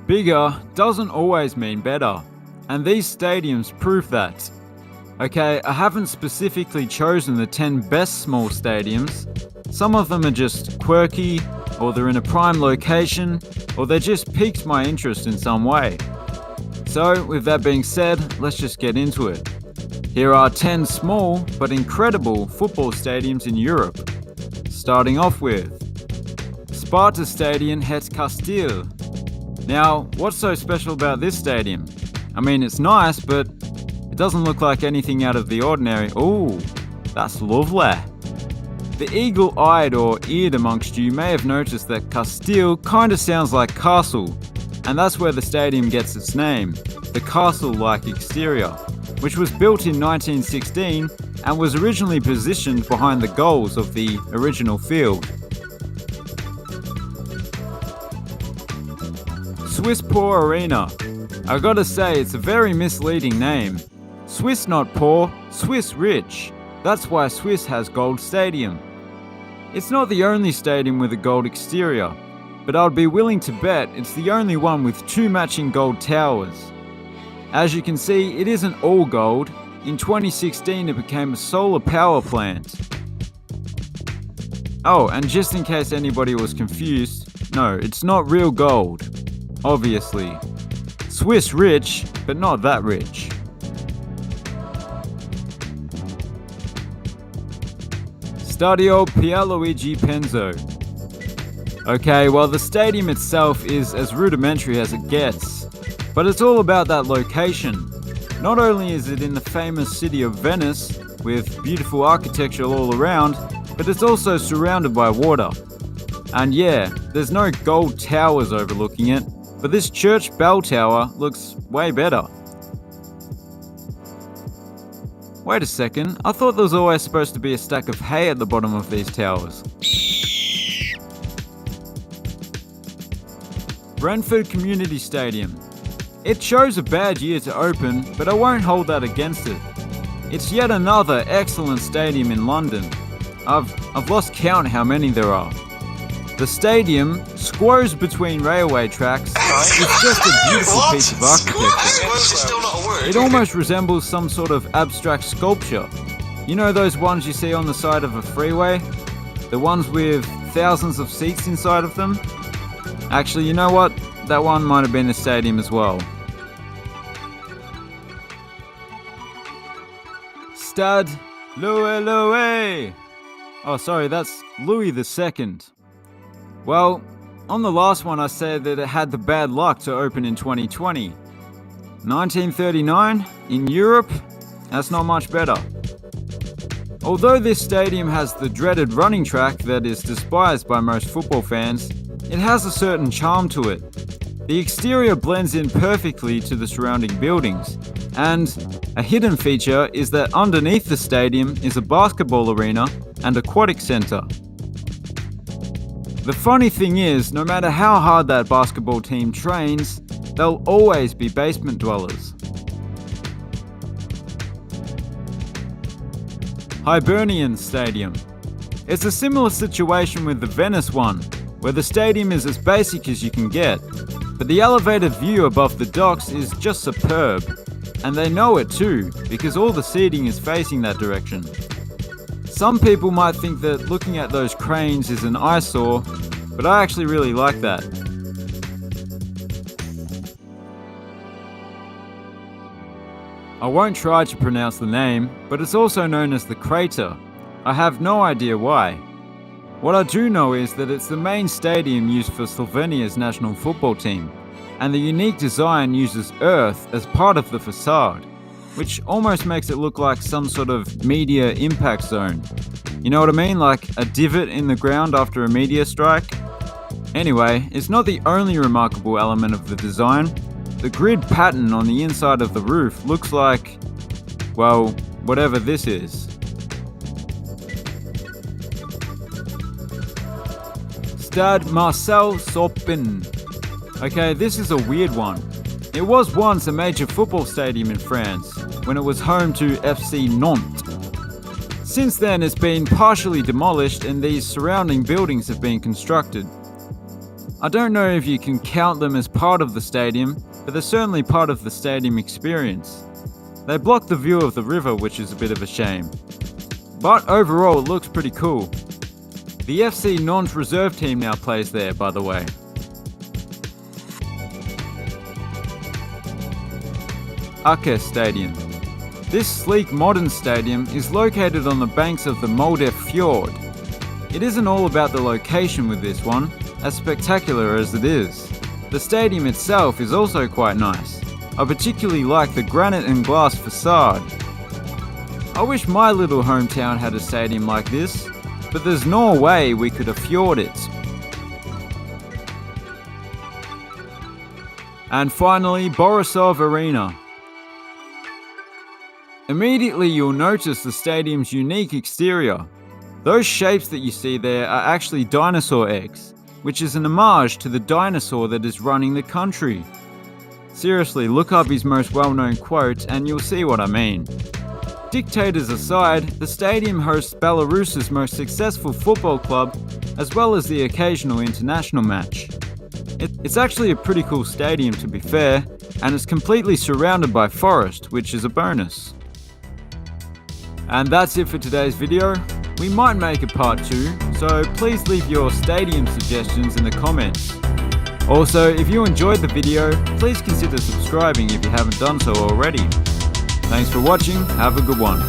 Bigger doesn't always mean better, and these stadiums prove that. Okay, I haven't specifically chosen the 10 best small stadiums. Some of them are just quirky, or they're in a prime location, or they just piqued my interest in some way. So, with that being said, let's just get into it. Here are 10 small but incredible football stadiums in Europe. Starting off with Sparta Stadion Het Kasteel. Now, what's so special about this stadium? I mean, it's nice, but it doesn't look like anything out of the ordinary. Ooh, that's lovely. The eagle-eyed or eared amongst you may have noticed that Kasteel kinda sounds like castle, and that's where the stadium gets its name, the castle-like exterior, which was built in 1916 and was originally positioned behind the goals of the original field. Swisspor Arena. I gotta say, it's a very misleading name. Swiss not poor, Swiss rich. That's why Swiss has gold stadium. It's not the only stadium with a gold exterior, but I'd be willing to bet it's the only one with 2 matching gold towers. As you can see, it isn't all gold. In 2016 it became a solar power plant. Oh, and just in case anybody was confused, no, it's not real gold. Obviously. Swiss rich, but not that rich. Stadio Pierluigi Penzo. Okay, well the stadium itself is as rudimentary as it gets, but it's all about that location. Not only is it in the famous city of Venice, with beautiful architecture all around, but it's also surrounded by water. And yeah, there's no gold towers overlooking it, but this church bell tower looks way better. Wait a second, I thought there was always supposed to be a stack of hay at the bottom of these towers. Brentford Community Stadium. It chose a bad year to open, but I won't hold that against it. It's yet another excellent stadium in London. I've lost count how many there are. The stadium, squoze between railway tracks, is just a beautiful piece of architecture. It almost resembles some sort of abstract sculpture. You know those ones you see on the side of a freeway? The ones with thousands of seats inside of them? Actually, you know what? That one might have been a stadium as well. Stade Louis. Oh, sorry, that's Louis II. Well, on the last one I said that it had the bad luck to open in 2020. 1939 in Europe, that's not much better. Although this stadium has the dreaded running track that is despised by most football fans, it has a certain charm to it. The exterior blends in perfectly to the surrounding buildings, and a hidden feature is that underneath the stadium is a basketball arena and aquatic center. The funny thing is, no matter how hard that basketball team trains, they'll always be basement dwellers. Hibernian Stadium. It's a similar situation with the Venice one, where the stadium is as basic as you can get, but the elevated view above the docks is just superb, and they know it too, because all the seating is facing that direction. Some people might think that looking at those cranes is an eyesore, but I actually really like that. I won't try to pronounce the name, but it's also known as the Crater. I have no idea why. What I do know is that it's the main stadium used for Slovenia's national football team, and the unique design uses earth as part of the facade, which almost makes it look like some sort of meteor impact zone. You know what I mean? Like a divot in the ground after a meteor strike? Anyway, it's not the only remarkable element of the design. The grid pattern on the inside of the roof looks like, well, whatever this is. Stade Marcel Sopin. Okay, this is a weird one. It was once a major football stadium in France, when it was home to FC Nantes. Since then, it's been partially demolished and these surrounding buildings have been constructed. I don't know if you can count them as part of the stadium, but they're certainly part of the stadium experience. They block the view of the river, which is a bit of a shame. But overall, it looks pretty cool. The FC Nantes reserve team now plays there, by the way. Aker Stadium. This sleek modern stadium is located on the banks of the Molde Fjord. It isn't all about the location with this one, as spectacular as it is. The stadium itself is also quite nice. I particularly like the granite and glass facade. I wish my little hometown had a stadium like this, but there's no way we could afford it. And finally, Borisov Arena. Immediately you'll notice the stadium's unique exterior. Those shapes that you see there are actually dinosaur eggs, which is an homage to the dinosaur that is running the country. Seriously, look up his most well-known quote and you'll see what I mean. Dictators aside, the stadium hosts Belarus's most successful football club, as well as the occasional international match. It's actually a pretty cool stadium to be fair, and it's completely surrounded by forest, which is a bonus. And that's it for today's video. We might make a part 2, so please leave your stadium suggestions in the comments. Also, if you enjoyed the video, please consider subscribing if you haven't done so already. Thanks for watching, have a good one.